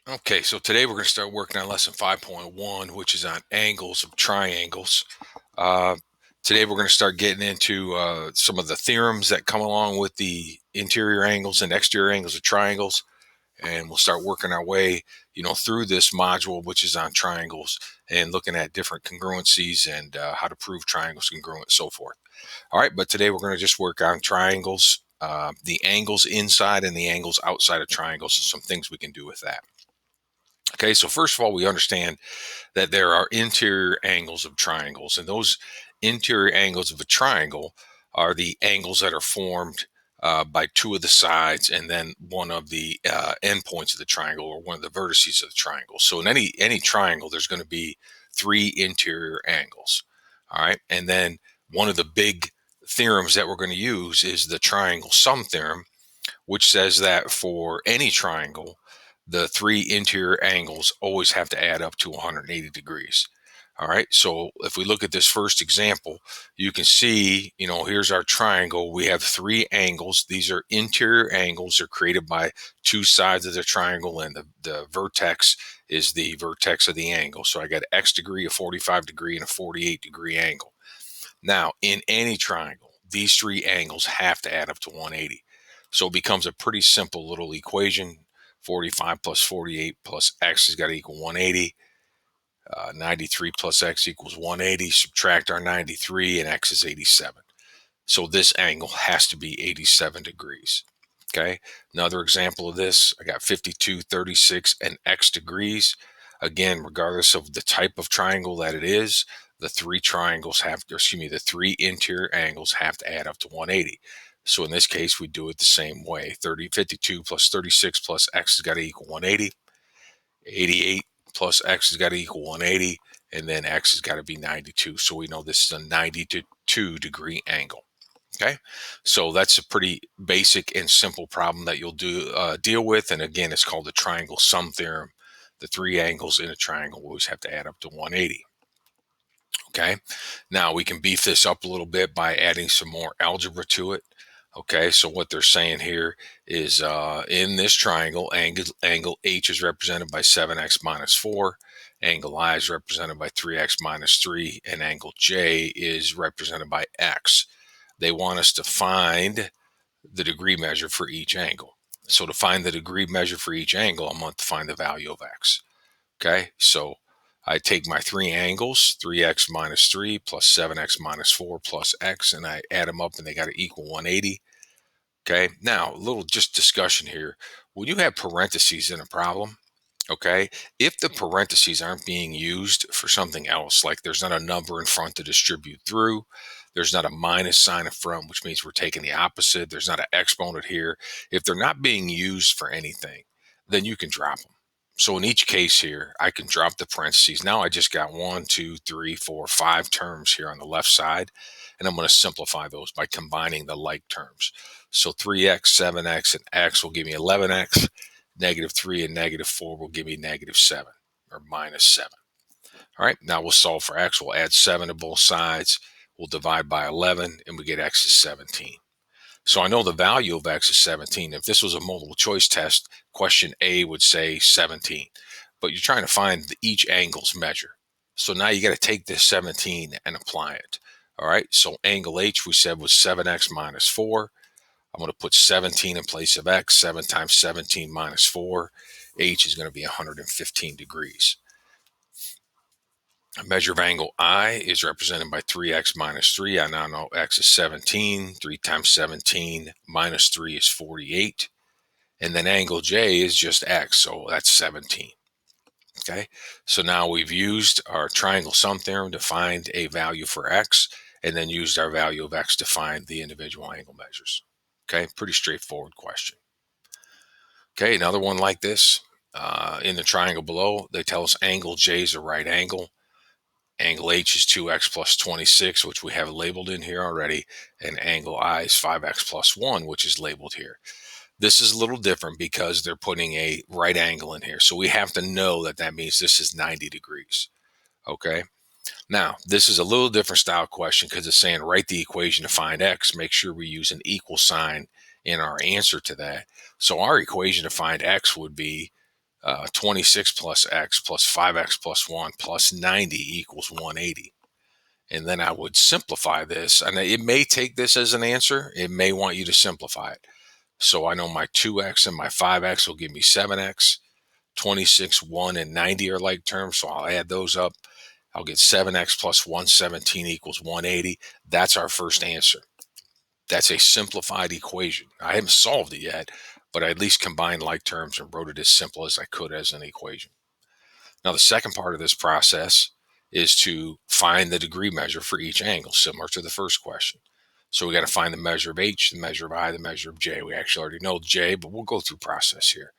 Okay, so today we're going to start working on lesson 5.1, which is on angles of triangles. Uh, Today we're going to start getting into some of the theorems that come along with the interior angles and exterior angles of triangles, and we'll start working our way, through this module, which is on triangles and looking at different congruencies and how to prove triangles congruent and so forth. All right, but today we're going to just work on triangles, the angles inside and the angles outside of triangles, and some things we can do with that. Okay, so first of all, we understand that there are interior angles of triangles, and those interior angles of a triangle are the angles that are formed by two of the sides and then one of the endpoints of the triangle, or one of the vertices of the triangle. So in any triangle, there's going to be three interior angles. All right, and then one of the big theorems that we're going to use is the triangle sum theorem, which says that for any triangle, the three interior angles always have to add up to 180 degrees. All right, so if we look at this first example, you can see, here's our triangle. We have three angles. These are interior angles. They're created by two sides of the triangle, and the vertex is the vertex of the angle. So I got an X degree, a 45 degree, and a 48 degree angle. Now, in any triangle, these three angles have to add up to 180. So it becomes a pretty simple little equation. 45 plus 48 plus x has got to equal 180. 93 plus x equals 180. Subtract our 93 and x is 87. So this angle has to be 87 degrees. Okay, another example of this, I got 52, 36, and x degrees. Again, regardless of the type of triangle that it is, the the three interior angles have to add up to 180. So in this case, we do it the same way. 52 plus 36 plus x has got to equal 180. 88 plus x has got to equal 180. And then x has got to be 92. So we know this is a 92 degree angle. Okay, so that's a pretty basic and simple problem that you'll deal with. And again, it's called the triangle sum theorem. The three angles in a triangle always have to add up to 180. Okay, now we can beef this up a little bit by adding some more algebra to it. Okay, so what they're saying here is in this triangle, angle H is represented by 7x minus 4, angle I is represented by 3x minus 3, and angle J is represented by x. They want us to find the degree measure for each angle. So to find the degree measure for each angle, I'm going to find the value of x. Okay, so I take my three angles, 3x minus 3 plus 7x minus 4 plus x, and I add them up and they got to equal 180. Okay, now a little just discussion here. When you have parentheses in a problem, okay, if the parentheses aren't being used for something else, like there's not a number in front to distribute through, there's not a minus sign in front, which means we're taking the opposite, there's not an exponent here. If they're not being used for anything, then you can drop them. So in each case here, I can drop the parentheses. Now I just got 1, 2, 3, 4, 5 terms here on the left side, and I'm going to simplify those by combining the like terms. So 3x, 7x, and x will give me 11x. Negative 3 and negative 4 will give me negative 7, or minus 7. All right, now we'll solve for x. We'll add 7 to both sides. We'll divide by 11, and we get x is 17. So I know the value of x is 17. If this was a multiple choice test, question A would say 17. But you're trying to find each angle's measure. So now you got to take this 17 and apply it. All right, so angle H we said was 7x minus 4. I'm going to put 17 in place of x. 7 times 17 minus 4. H is going to be 115 degrees. A measure of angle I is represented by 3x minus 3. I now know x is 17. 3 times 17 minus 3 is 48. And then angle J is just x, so that's 17. Okay, so now we've used our triangle sum theorem to find a value for x, and then used our value of x to find the individual angle measures. Okay, pretty straightforward question. Okay, another one like this. In the triangle below, they tell us angle J is a right angle. Angle H is 2x plus 26, which we have labeled in here already. And angle I is 5x plus 1, which is labeled here. This is a little different because they're putting a right angle in here. So we have to know that that means this is 90 degrees. Okay. Now, this is a little different style question because it's saying write the equation to find x. Make sure we use an equal sign in our answer to that. So our equation to find x would be 26 plus x plus 5x plus 1 plus 90 equals 180. And then I would simplify this. And it may take this as an answer. It may want you to simplify it. So I know my 2x and my 5x will give me 7x. 26, 1, and 90 are like terms, so I'll add those up. I'll get 7x plus 117 equals 180. That's our first answer. That's a simplified equation. I haven't solved it yet, but I at least combined like terms and wrote it as simple as I could as an equation. Now, the second part of this process is to find the degree measure for each angle, similar to the first question. So we got to find the measure of h, the measure of I, the measure of j. We actually already know j, but we'll go through process here.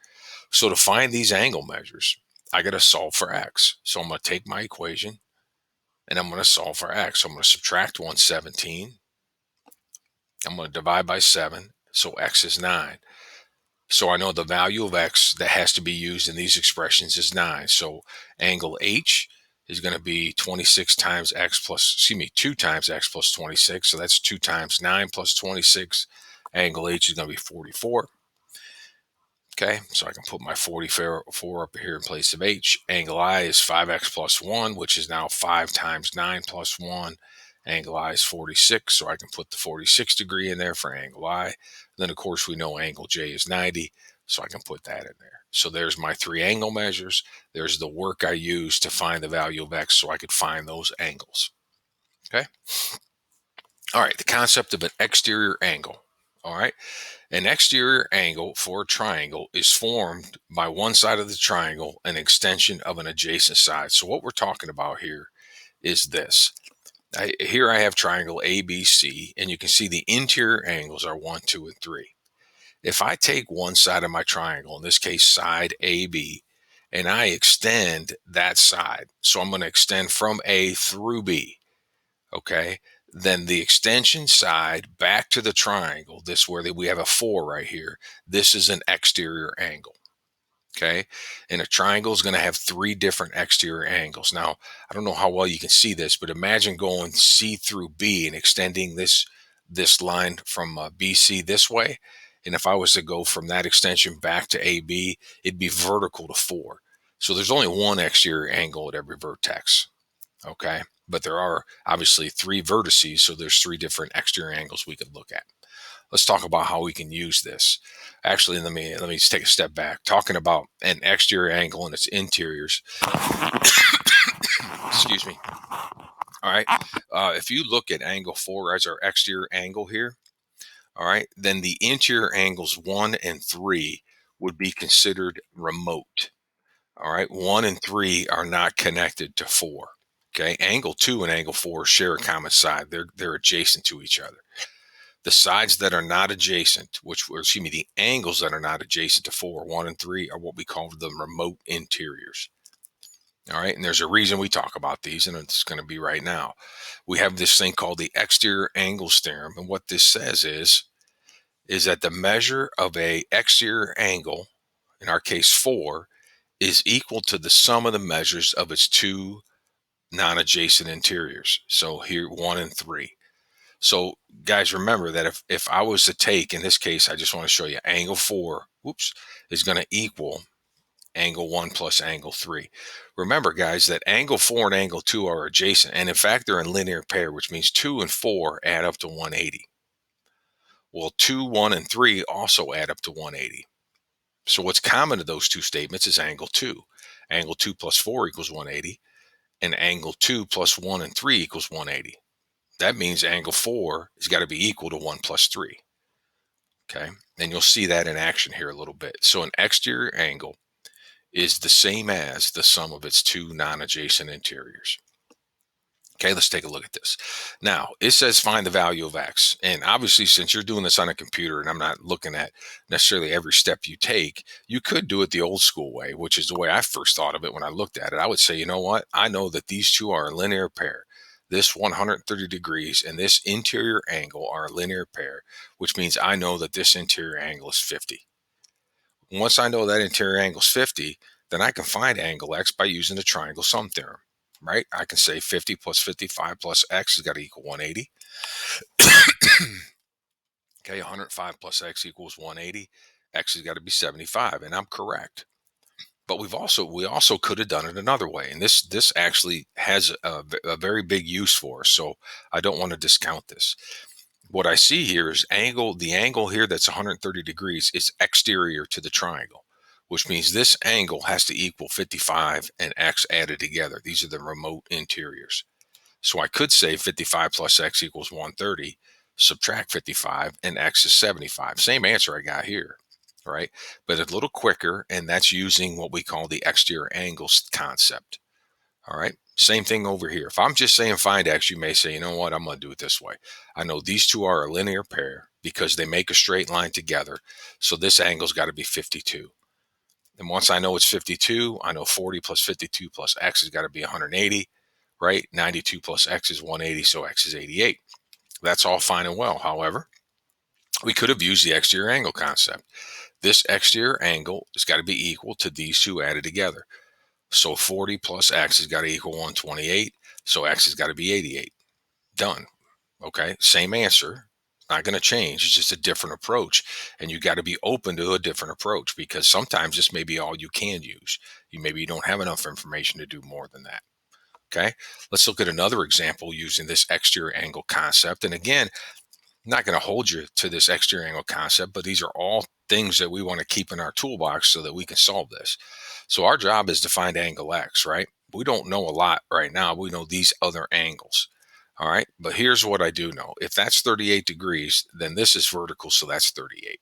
So to find these angle measures, I got to solve for x. So I'm going to take my equation and I'm going to solve for x. So I'm going to subtract 117. I'm going to divide by 7. So x is 9. So I know the value of x that has to be used in these expressions is 9. So angle h is going to be 26 times x plus, 2 times x plus 26. So that's 2 times 9 plus 26. Angle h is going to be 44. Okay, so I can put my 44 up here in place of h. Angle I is 5x plus 1, which is now 5 times 9 plus 1. Angle I is 46, so I can put the 46 degree in there for angle I. Then, of course, we know angle J is 90, so I can put that in there. So there's my 3 angle measures. There's the work I used to find the value of x so I could find those angles. Okay? All right, the concept of an exterior angle. All right. An exterior angle for a triangle is formed by one side of the triangle, an extension of an adjacent side. So what we're talking about here is this. Here I have triangle ABC, and you can see the interior angles are 1, 2, and 3. If I take one side of my triangle, in this case side AB, and I extend that side, so I'm going to extend from A through B, okay, then the extension side back to the triangle, this where we have a 4 right here, this is an exterior angle. Okay, and a triangle is going to have 3 different exterior angles. Now, I don't know how well you can see this, but imagine going C through B and extending this line from BC this way. And if I was to go from that extension back to AB, it'd be vertical to 4. So there's only one exterior angle at every vertex. Okay, but there are obviously 3 vertices, so there's 3 different exterior angles we could look at. Let's talk about how we can use this. Actually, let me just take a step back. Talking about an exterior angle and its interiors. Excuse me. All right. If you look at angle 4 as our exterior angle here, all right, then the interior angles 1 and 3 would be considered remote. All right. 1 and 3 are not connected to 4. Okay. Angle 2 and angle 4 share a common side. They're adjacent to each other. The sides that are not adjacent, the angles that are not adjacent to 4, 1, and 3 are what we call the remote interiors. All right. And there's a reason we talk about these, and it's going to be right now. We have this thing called the exterior angles theorem. And what this says is that the measure of a exterior angle, in our case 4, is equal to the sum of the measures of its 2 non-adjacent interiors. So here, 1 and 3. So guys, remember that if I was to take, in this case, I just want to show you angle 4, is going to equal angle 1 plus angle 3. Remember, guys, that angle 4 and angle 2 are adjacent. And in fact, they're in linear pair, which means 2 and 4 add up to 180. Well, 2, 1, and 3 also add up to 180. So what's common to those 2 statements is angle 2. Angle 2 plus 4 equals 180. And angle 2 plus 1 and 3 equals 180. That means angle 4 has got to be equal to 1 plus 3. Okay, and you'll see that in action here a little bit. So an exterior angle is the same as the sum of its 2 non-adjacent interiors. Okay, let's take a look at this. Now, it says find the value of x. And obviously, since you're doing this on a computer and I'm not looking at necessarily every step you take, you could do it the old school way, which is the way I first thought of it when I looked at it. I would say, you know what? I know that these 2 are a linear pair. This 130 degrees and this interior angle are a linear pair, which means I know that this interior angle is 50. Once I know that interior angle is 50, then I can find angle x by using the triangle sum theorem. Right? I can say 50 plus 55 plus x has got to equal 180. Okay, 105 plus x equals 180. X has got to be 75, and I'm correct. But we also could have done it another way, and this actually has a very big use for us. So I don't want to discount this. What I see here is the angle here that's 130 degrees is exterior to the triangle, which means this angle has to equal 55 and x added together. These are the remote interiors. So I could say 55 plus x equals 130, subtract 55, and x is 75. Same answer I got here, right? But a little quicker, and that's using what we call the exterior angles concept. All right. Same thing over here. If I'm just saying find x, you may say, you know what, I'm going to do it this way. I know these two are a linear pair because they make a straight line together. So this angle's got to be 52. And once I know it's 52, I know 40 plus 52 plus x has got to be 180, right? 92 plus x is 180, so x is 88. That's all fine and well. However, we could have used the exterior angle concept. This exterior angle has got to be equal to these two added together. So 40 plus x has got to equal 128. So x has got to be 88. Done. Okay. Same answer. Not going to change. It's just a different approach. And you got to be open to a different approach because sometimes this may be all you can use. Maybe you don't have enough information to do more than that. Okay. Let's look at another example using this exterior angle concept. And again, I'm not going to hold you to this exterior angle concept, but these are all things that we want to keep in our toolbox so that we can solve this. So our job is to find angle X, right? We don't know a lot right now. We know these other angles. All right. But here's what I do know. If that's 38 degrees, then this is vertical. So that's 38,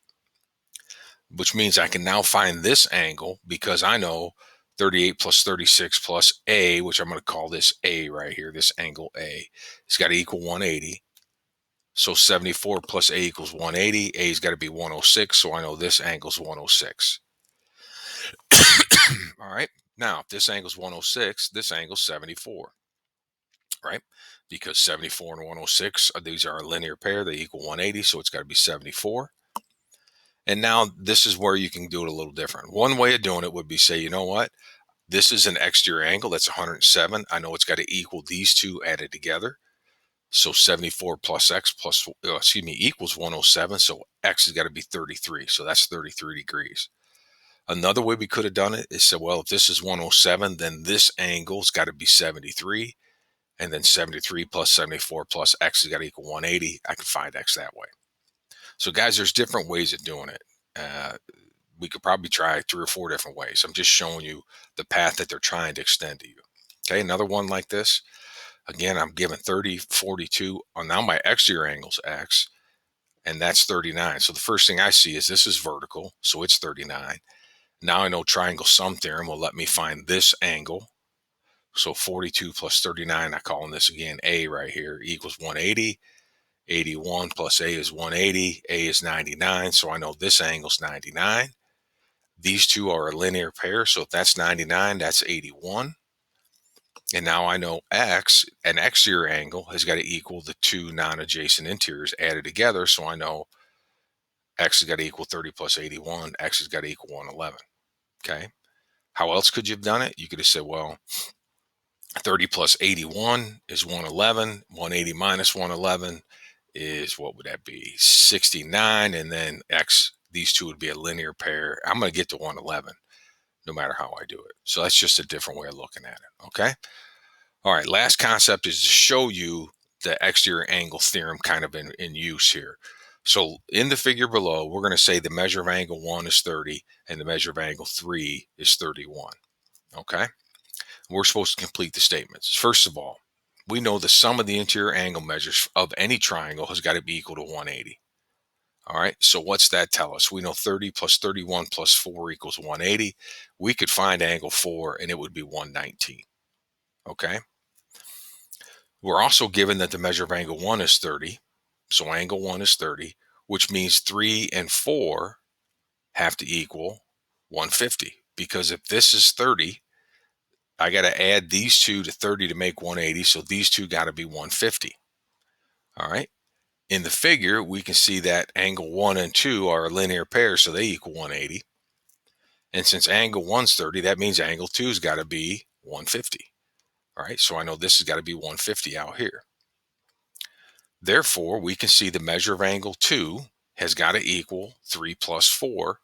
which means I can now find this angle because I know 38 plus 36 plus A, which I'm going to call this A right here, this angle A, it's got to equal 180. So 74 plus A equals 180. A's got to be 106. So I know this angle's 106. All right. Now, if this angle's 106, this angle's 74, right? Because 74 and 106, these are a linear pair. They equal 180. So it's got to be 74. And now this is where you can do it a little different. One way of doing it would be say, you know what? This is an exterior angle. That's 107. I know it's got to equal these two added together. So 74 plus x equals 107. So x has got to be 33. So that's 33 degrees. Another way we could have done it is say, well, if this is 107, then this angle's got to be 73. And then 73 plus 74 plus x has got to equal 180. I can find x that way. So guys, there's different ways of doing it. We could probably try 3 or 4 different ways. I'm just showing you the path that they're trying to extend to you. Okay, another one like this. Again, I'm given 30, 42. Now my exterior angle's x, and that's 39. So the first thing I see is this is vertical, so it's 39. Now I know triangle sum theorem will let me find this angle. So 42 plus 39, I call this again A right here, equals 180. 81 plus A is 180. A is 99, so I know this angle's 99. These two are a linear pair, so if that's 99, that's 81. And now I know x, an exterior angle, has got to equal the two non-adjacent interiors added together. So I know x has got to equal 30 plus 81. X has got to equal 111. Okay. How else could you have done it? You could have said, well, 30 plus 81 is 111. 180 minus 111 is, what would that be? 69. And then x, these two would be a linear pair. I'm going to get to 111 no matter how I do it. So that's just a different way of looking at it. Okay. All right, last concept is to show you the exterior angle theorem kind of in use here. So in the figure below, we're going to say the measure of angle 1 is 30 and the measure of angle 3 is 31. Okay? We're supposed to complete the statements. First of all, we know the sum of the interior angle measures of any triangle has got to be equal to 180. All right, so what's that tell us? We know 30 plus 31 plus 4 equals 180. We could find angle 4 and it would be 119. Okay? We're also given that the measure of angle 1 is 30. So angle 1 is 30, which means 3 and 4 have to equal 150. Because if this is 30, I got to add these two to 30 to make 180. So these two got to be 150. All right. In the figure, we can see that angle 1 and 2 are a linear pair, so they equal 180. And since angle 1's 30, that means angle 2's got to be 150. All right. So I know this has got to be 150 out here. Therefore, we can see the measure of angle 2 has got to equal 3 plus 4.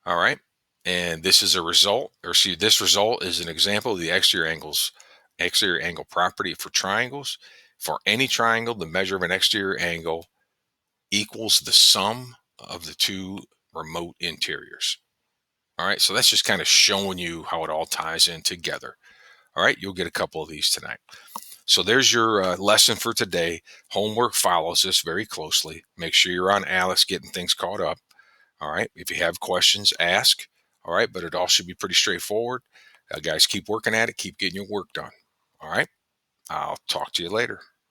All right. And this is a result, or see, this result is an example of the exterior angle property for triangles. For any triangle, the measure of an exterior angle equals the sum of the two remote interiors. All right, so that's just kind of showing you how it all ties in together. All right, you'll get a couple of these tonight. So there's your lesson for today. Homework follows this very closely. Make sure you're on Alex getting things caught up. All right, if you have questions, ask. All right, but it all should be pretty straightforward. Guys, keep working at it. Keep getting your work done. All right, I'll talk to you later.